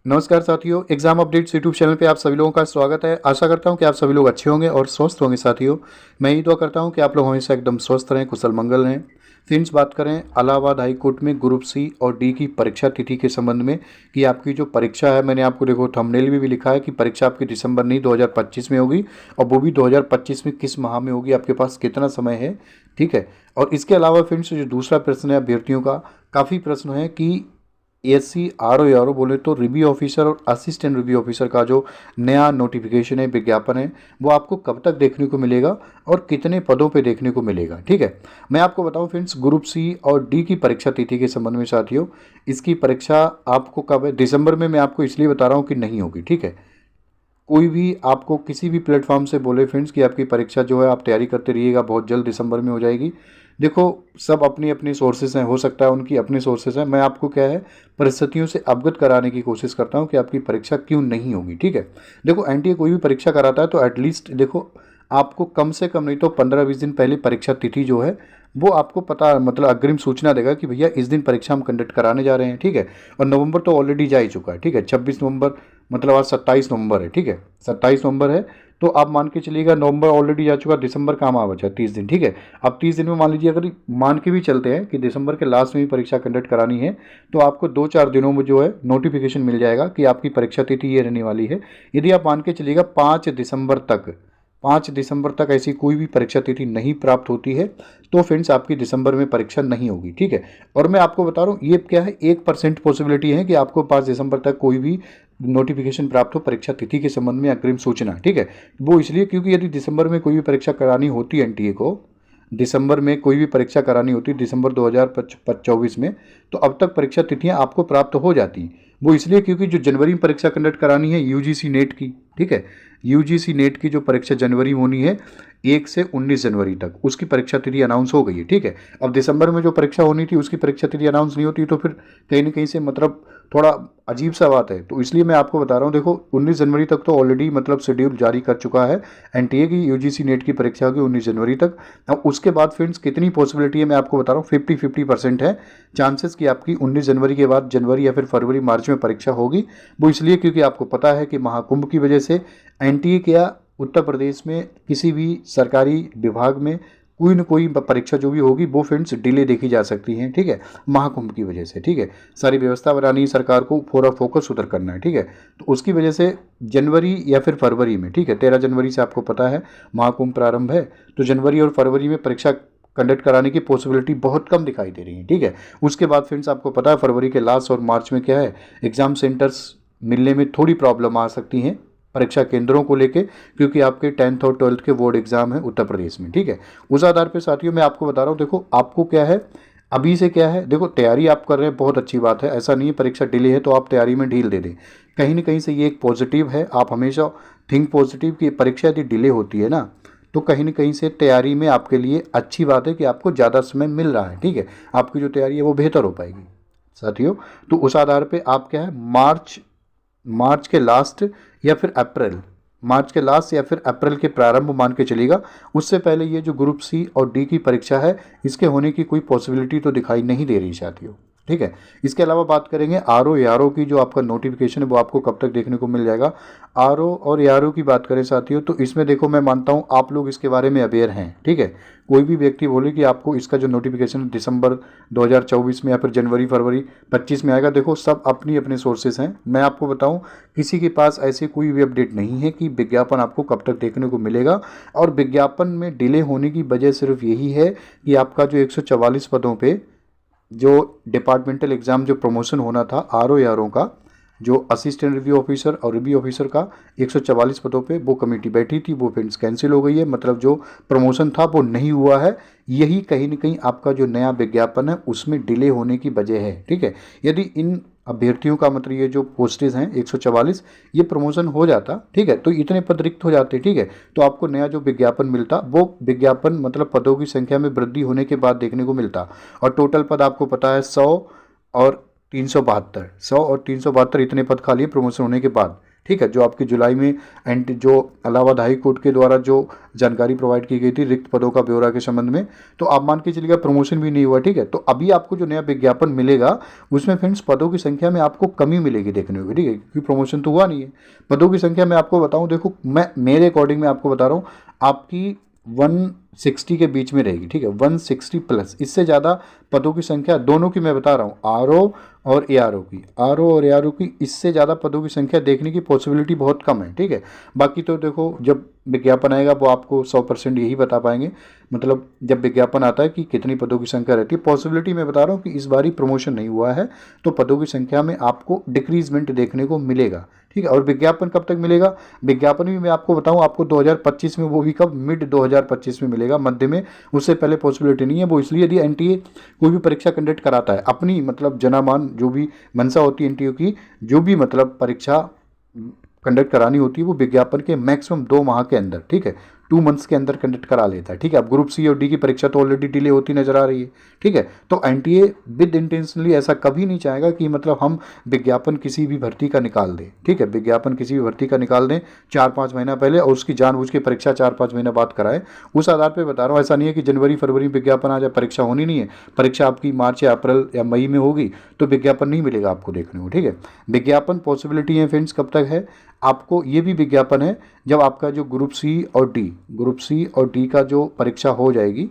नमस्कार साथियों, exam updates YouTube channel पे आप सभी लोगों का स्वागत है। आशा करता हूं कि आप सभी लोग अच्छे होंगे और स्वस्थ होंगे। साथियों, मैं ये दुआ करता हूं कि आप लोग हमेशा एकदम स्वस्थ रहें, कुशल मंगल रहें। फ्रेंड्स, बात करें इलाहाबाद हाई कोर्ट में ग्रुप सी और डी की परीक्षा तिथि के संबंध में कि आपकी जो परीक्षा है, मैंने आपको देखो थंबनेल में भी लिखा है कि परीक्षा आपकी दिसंबर नहीं 2025 में होगी, और वो भी 2025 में किस माह में होगी, आपके पास कितना समय है। ठीक है। और इसके अलावा फ्रेंड्स, जो दूसरा प्रश्न है अभ्यर्थियों का, काफ़ी प्रश्न है कि एससी आर ओ बोले तो रिव्यू ऑफिसर और असिस्टेंट रिव्यू ऑफिसर का जो नया नोटिफिकेशन है, विज्ञापन है, वो आपको कब तक देखने को मिलेगा और कितने पदों पे देखने को मिलेगा। ठीक है। मैं आपको बताऊं फ्रेंड्स, ग्रुप सी और डी की परीक्षा तिथि के संबंध में साथियों, इसकी परीक्षा आपको कब है, दिसंबर में मैं आपको इसलिए बता रहा हूँ कि नहीं होगी। ठीक है। कोई भी आपको किसी भी प्लेटफॉर्म से बोले फ्रेंड्स कि आपकी परीक्षा जो है आप तैयारी करते रहिएगा, बहुत जल्द दिसंबर में हो जाएगी। देखो, सब अपनी अपनी सोर्सेज हैं, हो सकता है उनकी अपनी सोर्सेज हैं। मैं आपको क्या है, परिस्थितियों से अवगत कराने की कोशिश करता हूं कि आपकी परीक्षा क्यों नहीं होगी। ठीक है। देखो, एनटीए कोई भी परीक्षा कराता है तो एटलीस्ट देखो, आपको कम से कम नहीं तो 15-20 दिन पहले परीक्षा तिथि जो है वो आपको पता, मतलब अग्रिम सूचना देगा कि भैया इस दिन परीक्षा हम कंडक्ट कराने जा रहे हैं। ठीक है। और नवंबर तो ऑलरेडी जा ही चुका है। ठीक है। 26 नवंबर, मतलब आज 27 नवंबर है। ठीक है। 27 नवंबर है, तो आप मान के चलिएगा नवंबर ऑलरेडी जा चुका, दिसंबर कहाँ आ बचा 30 दिन। ठीक है। अब 30 दिन में मान लीजिए, अगर मान के भी चलते हैं कि दिसंबर के लास्ट में भी परीक्षा कंडक्ट करानी है, तो आपको 2-4 दिनों में जो है नोटिफिकेशन मिल जाएगा कि आपकी परीक्षा तिथि ये रहने वाली है। यदि आप मान के चलिएगा 5 दिसंबर तक ऐसी कोई भी परीक्षा तिथि नहीं प्राप्त होती है, तो फ्रेंड्स आपकी दिसंबर में परीक्षा नहीं होगी। ठीक है। और मैं आपको बता रहा हूँ, ये क्या है, 1% पॉसिबिलिटी है कि आपको 5 दिसंबर तक कोई भी नोटिफिकेशन प्राप्त हो परीक्षा तिथि के संबंध में, अग्रिम सूचना। ठीक है। वो इसलिए क्योंकि यदि दिसंबर में कोई भी परीक्षा करानी होती है एनटीए को, दिसंबर में कोई भी परीक्षा करानी होती है दिसंबर 2024 में, तो अब तक परीक्षा तिथियां आपको प्राप्त हो जाती हैं। वो इसलिए क्योंकि जो जनवरी में परीक्षा कंडक्ट करानी है यूजीसी नेट की, ठीक है, यूजीसी नेट की जो परीक्षा जनवरी में होनी है 1 से 19 जनवरी तक, उसकी परीक्षा तिथि अनाउंस हो गई है। ठीक है। अब दिसंबर में जो परीक्षा होनी थी उसकी परीक्षा तिथि अनाउंस नहीं होती, तो फिर कहीं ना कहीं से मतलब थोड़ा अजीब सा बात है। तो इसलिए मैं आपको बता रहा हूँ, देखो 19 जनवरी तक तो ऑलरेडी मतलब शेड्यूल जारी कर चुका है एनटीए की, यूजीसी नेट की परीक्षा होगी 19 जनवरी तक। अब उसके बाद फ्रेंड्स कितनी पॉसिबिलिटी है मैं आपको बता रहा हूँ, 50-50% है चांसेस कि आपकी 19 जनवरी के बाद जनवरी या फिर फरवरी मार्च में परीक्षा होगी। वो इसलिए क्योंकि आपको पता है कि महाकुंभ की वजह से एनटीए क्या उत्तर प्रदेश में किसी भी सरकारी विभाग में कोई न कोई परीक्षा जो भी होगी वो फ्रेंड्स डिले देखी जा सकती हैं। ठीक है। महाकुंभ की वजह से। ठीक है। सारी व्यवस्था बनानी है सरकार को, पूरा फोकस उधर करना है। ठीक है। तो उसकी वजह से जनवरी या फिर फरवरी में, ठीक है, 13 जनवरी से आपको पता है महाकुंभ प्रारंभ है, तो जनवरी और फरवरी में परीक्षा कंडक्ट कराने की पॉसिबिलिटी बहुत कम दिखाई दे रही है। ठीक है। उसके बाद फ्रेंड्स आपको पता है फरवरी के लास्ट और मार्च में क्या है, एग्जाम सेंटर्स मिलने में थोड़ी प्रॉब्लम आ सकती हैं परीक्षा केंद्रों को लेके, क्योंकि आपके 10th और 12th के बोर्ड एग्जाम है उत्तर प्रदेश में। ठीक है। उस आधार पे साथियों मैं आपको बता रहा हूँ, देखो आपको क्या है, अभी से क्या है, देखो तैयारी आप कर रहे हैं, बहुत अच्छी बात है, ऐसा नहीं है परीक्षा डिले है तो आप तैयारी में ढील दे दें। कहीं ना कहीं से ये एक पॉजिटिव है, आप हमेशा थिंक पॉजिटिव कि परीक्षा यदि डिले होती है ना, तो कहीं ना कहीं से तैयारी में आपके लिए अच्छी बात है कि आपको ज़्यादा समय मिल रहा है। ठीक है। आपकी जो तैयारी है वो बेहतर हो पाएगी साथियों। तो उस आधार पे आप क्या है, मार्च के लास्ट या फिर अप्रैल, मार्च के लास्ट या फिर अप्रैल के प्रारंभ मान के चलेगा, उससे पहले ये जो ग्रुप सी और डी की परीक्षा है इसके होने की कोई पॉसिबिलिटी तो दिखाई नहीं दे रही साथियों। ठीक है। इसके अलावा बात करेंगे आर ओ की, जो आपका नोटिफिकेशन है वो आपको कब तक देखने को मिल जाएगा। आर ओ और ARO की बात करें साथियों, तो इसमें देखो मैं मानता हूँ आप लोग इसके बारे में अवेयर हैं। ठीक है। कोई भी व्यक्ति बोले कि आपको इसका जो नोटिफिकेशन दिसंबर 2024 में या फिर जनवरी फरवरी 25 में आएगा, देखो सब अपनी अपने सोर्सेस हैं। मैं आपको बताऊं, किसी के पास ऐसे कोई भी अपडेट नहीं है कि विज्ञापन आपको कब तक देखने को मिलेगा। और विज्ञापन में डिले होने की वजह सिर्फ यही है कि आपका जो 144 पदों पे जो डिपार्टमेंटल एग्ज़ाम जो प्रमोशन होना था ARO का, जो असिस्टेंट रिव्यू ऑफिसर और रिव्यू ऑफिसर का 144 पदों पे वो कमेटी बैठी थी, वो फ्रेंड्स कैंसिल हो गई है, मतलब जो प्रमोशन था वो नहीं हुआ है। यही कहीं ना कहीं आपका जो नया विज्ञापन है उसमें डिले होने की वजह है। ठीक है। यदि इन अभ्यर्थियों का मतलब ये जो पोस्टेज हैं 144, ये प्रमोशन हो जाता, ठीक है, तो इतने पद रिक्त हो जाते, ठीक है, तो आपको नया जो विज्ञापन मिलता, वो विज्ञापन मतलब पदों की संख्या में वृद्धि होने के बाद देखने को मिलता। और टोटल पद आपको पता है 100 और 372, 100 और 372 इतने पद खाली है प्रमोशन होने के बाद। ठीक है, जो आपकी जुलाई में एंड जो इलाहाबाद हाई कोर्ट के द्वारा जो जानकारी प्रोवाइड की गई थी रिक्त पदों का ब्यौरा के संबंध में, तो आप मान के चलिएगा प्रमोशन भी नहीं हुआ। ठीक है, तो अभी आपको जो नया विज्ञापन मिलेगा उसमें फ्रेंड्स पदों की संख्या में आपको कमी मिलेगी देखने को। ठीक है, क्योंकि प्रमोशन तो हुआ नहीं है। पदों की संख्या मैं आपको बताऊं, देखो मैं मेरे अकॉर्डिंग में आपको बता रहा हूँ, आपकी 160 के बीच में रहेगी। ठीक है, 160 प्लस, इससे ज़्यादा पदों की संख्या दोनों की मैं बता रहा हूँ, आरओ और एआरओ की, आरओ और एआरओ की, इससे ज़्यादा पदों की संख्या देखने की पॉसिबिलिटी बहुत कम है। ठीक है, बाकी तो देखो जब विज्ञापन आएगा वो आपको 100% यही बता पाएंगे, मतलब जब विज्ञापन आता है कि कितनी पदों की संख्या रहती है। पॉसिबिलिटी मैं बता रहा हूँ कि इस बार ही प्रमोशन नहीं हुआ है तो पदों की संख्या में आपको डिक्रीजमेंट देखने को मिलेगा। ठीक है, और विज्ञापन कब तक मिलेगा? विज्ञापन भी मैं आपको बताऊं, आपको 2025 में, वो भी कब, मिड 2025 में मिलेगा, मध्य में, उससे पहले पॉसिबिलिटी नहीं है। वो इसलिए यदि एनटीए कोई भी परीक्षा कंडक्ट कराता है, अपनी मतलब जनामान जो भी मंशा होती है एनटीए की, जो भी मतलब परीक्षा कंडक्ट करानी होती है वो विज्ञापन के मैक्सिमम 2 माह के अंदर, ठीक है, 2 मंथ्स के अंदर कंडक्ट करा लेता है। ठीक है, अब ग्रुप सी और डी की परीक्षा तो ऑलरेडी डिले होती नजर आ रही है। ठीक है, तो एनटीए विद इंटेंशनली ऐसा कभी नहीं चाहेगा कि मतलब हम विज्ञापन किसी भी भर्ती का निकाल दें। ठीक है, विज्ञापन किसी भी भर्ती का निकाल दें 4-5 महीना पहले और उसकी जानबूझ के परीक्षा 4-5 महीना बाद कराए। उस आधार पर बता रहा हूँ, ऐसा नहीं है कि जनवरी फरवरी में विज्ञापन आ जाए, परीक्षा होनी नहीं है, परीक्षा आपकी मार्च या अप्रैल या मई में होगी तो विज्ञापन नहीं मिलेगा आपको देखने को। ठीक है, विज्ञापन पॉसिबिलिटी है फ्रेंड्स कब तक है, आपको ये भी विज्ञापन है जब आपका जो ग्रुप सी और डी का जो परीक्षा हो जाएगी,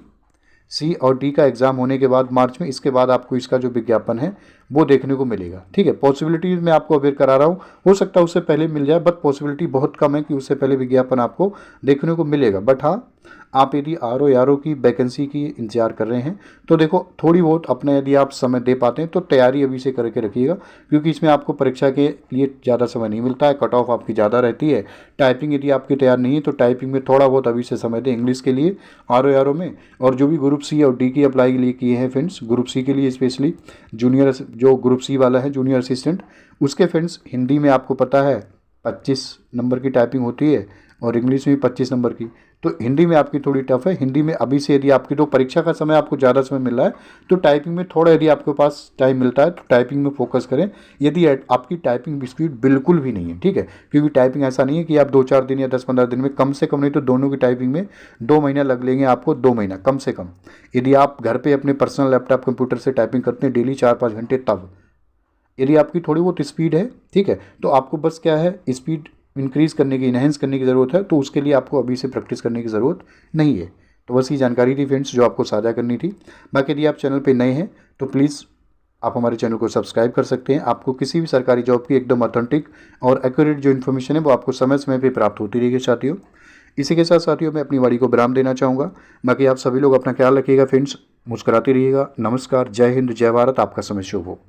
सी और डी का एग्ज़ाम होने के बाद मार्च में, इसके बाद आपको इसका जो विज्ञापन है वो देखने को मिलेगा। ठीक है, पॉसिबिलिटीज मैं आपको अवेयर करा रहा हूँ, हो सकता है उससे पहले मिल जाए, बट पॉसिबिलिटी बहुत कम है कि उससे पहले विज्ञापन आपको देखने को मिलेगा। बट हाँ, आप यदि आरओ की वैकेंसी की इंतजार कर रहे हैं तो देखो थोड़ी बहुत अपना यदि आप समय दे पाते हैं तो तैयारी अभी से करके रखिएगा, क्योंकि इसमें आपको परीक्षा के लिए ज़्यादा समय नहीं मिलता है, कट ऑफ आपकी ज़्यादा रहती है। टाइपिंग यदि आपकी तैयार नहीं है तो टाइपिंग में थोड़ा बहुत अभी से समय दें इंग्लिश के लिए आरओ में। और जो भी ग्रुप सी और डी की अप्लाई के लिए किए हैं फ्रेंड्स, ग्रुप सी के लिए स्पेशली जूनियर, जो ग्रुप सी वाला है जूनियर असिस्टेंट, उसके फ्रेंड्स हिंदी में आपको पता है 25 नंबर की टाइपिंग होती है और इंग्लिश में 25 नंबर की, तो हिंदी में आपकी थोड़ी टफ है। हिंदी में अभी से यदि आपकी तो परीक्षा का समय आपको ज़्यादा समय मिल रहा है तो टाइपिंग में थोड़ा यदि आपके पास टाइम मिलता है तो टाइपिंग में फोकस करें, यदि आपकी टाइपिंग स्पीड बिल्कुल भी नहीं है। ठीक है, क्योंकि टाइपिंग ऐसा नहीं है कि आप 2-4 दिन या 10-15 दिन में, कम से कम नहीं तो दोनों की टाइपिंग में 2 महीना लग लेंगे आपको, 2 महीना कम से कम, यदि आप घर पर अपने पर्सनल लैपटॉप कंप्यूटर से टाइपिंग करते हैं डेली 4-5 घंटे तब। यदि आपकी थोड़ी बहुत स्पीड है, ठीक है, तो आपको बस क्या है, स्पीड इंक्रीज़ करने की, इनहेंस करने की ज़रूरत है, तो उसके लिए आपको अभी से प्रैक्टिस करने की ज़रूरत नहीं है। तो बस ये जानकारी थी फ्रेंड्स जो आपको साझा करनी थी। बाकी यदि आप चैनल पे नए हैं तो प्लीज़ आप हमारे चैनल को सब्सक्राइब कर सकते हैं। आपको किसी भी सरकारी जॉब की एकदम ऑथेंटिक और एक्यूरेट जो इन्फॉर्मेशन है वो आपको समय समय पर प्राप्त होती रहेगी साथियों। इसी के साथ साथियों मैं अपनी वाणी को विराम देना चाहूँगा। बाकी आप सभी लोग अपना ख्याल रखिएगा फ्रेंड्स, मुस्कुराते रहिएगा। नमस्कार, जय हिंद, जय भारत, आपका समय शुभ हो।